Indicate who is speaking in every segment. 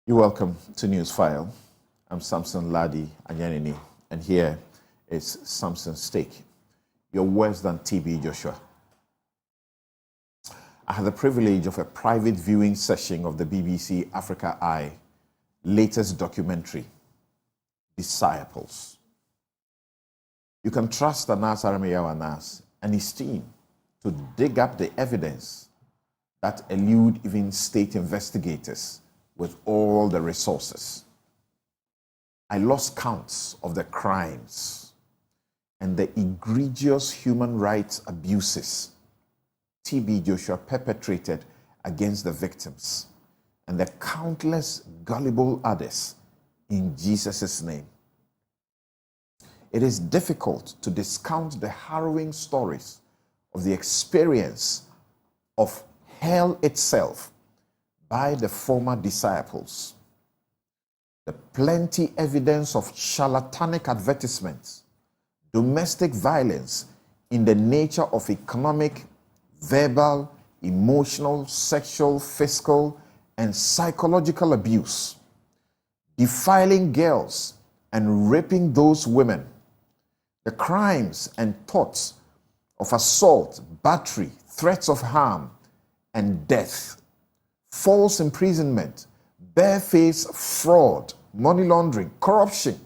Speaker 1: You're welcome to Newsfile. I'm Samson Ladi Anyanini, and here is Samsons Take. You're worse than TB Joshua. I had the privilege of a private viewing session of the BBC Africa Eye latest documentary, Disciples. You can trust Anas Arameyaw Anas and his team to dig up the evidence that elude even state investigators with all the resources. I lost counts of the crimes and the egregious human rights abuses TB Joshua perpetrated against the victims and the countless gullible others in Jesus' name. It is difficult to discount the harrowing stories of the experience of hell itself by the former disciples. The plenty evidence of charlatanic advertisements, domestic violence in the nature of economic, verbal, emotional, sexual, physical, and psychological abuse, defiling girls and raping those women, the crimes and thoughts of assault, battery, threats of harm, and death, false imprisonment, barefaced fraud, money laundering, corruption,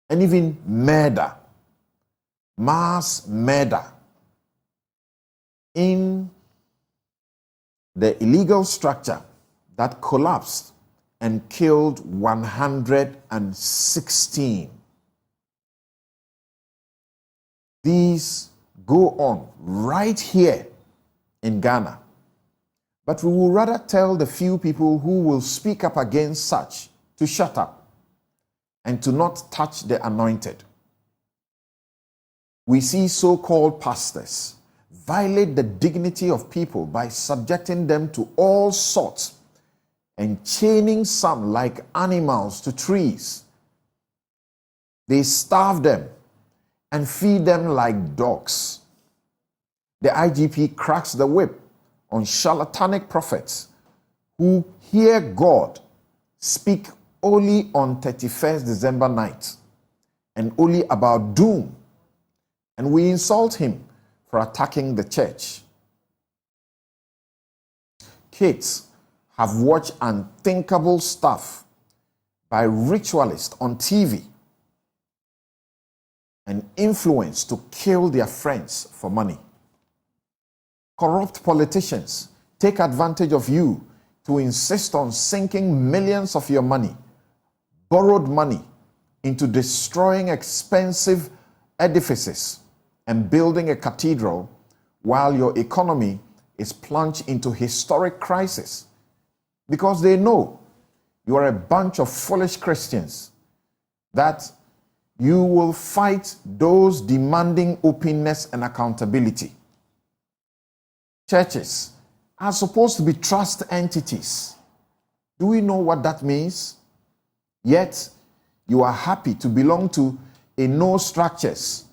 Speaker 1: and even murder, mass murder in the illegal structure that collapsed and killed 116. These go on right here in Ghana. But we will rather tell the few people who will speak up against such to shut up and to not touch the anointed. We see so-called pastors violate the dignity of people by subjecting them to all sorts and chaining some like animals to trees. They starve them and feed them like dogs. The IGP cracks the whip on charlatanic prophets who hear God speak only on 31st December night and only about doom, and we insult him for attacking the church. Kids have watched unthinkable stuff by ritualists on TV and influenced to kill their friends for money. Corrupt politicians take advantage of you to insist on sinking millions of your money, borrowed money, into destroying expensive edifices and building a cathedral while your economy is plunged into historic crisis because they know you are a bunch of foolish Christians, that you will fight those demanding openness and accountability. Churches are supposed to be trust entities. Do we know what that means? Yet, you are happy to belong to a no structures,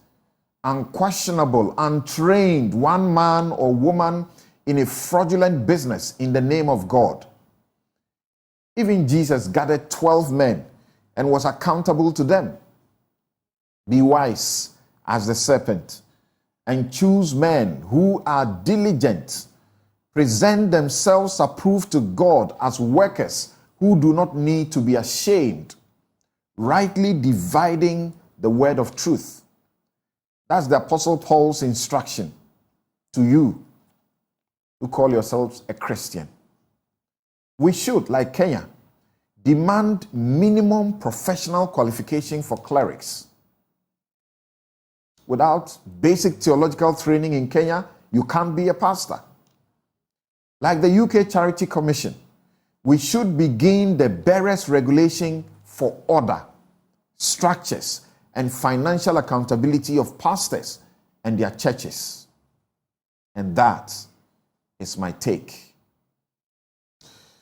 Speaker 1: unquestionable, untrained one man or woman in a fraudulent business in the name of God. Even Jesus gathered 12 men and was accountable to them. Be wise as the serpent and choose men who are diligent, present themselves approved to God as workers who do not need to be ashamed, rightly dividing the word of truth. That's the Apostle Paul's instruction to you who call yourselves a Christian. We should, like Kenya, demand minimum professional qualification for clerics. Without basic theological training in Kenya, you can't be a pastor. Like the UK Charity Commission, we should begin the barest regulation for order, structures, and financial accountability of pastors and their churches. And that is my take.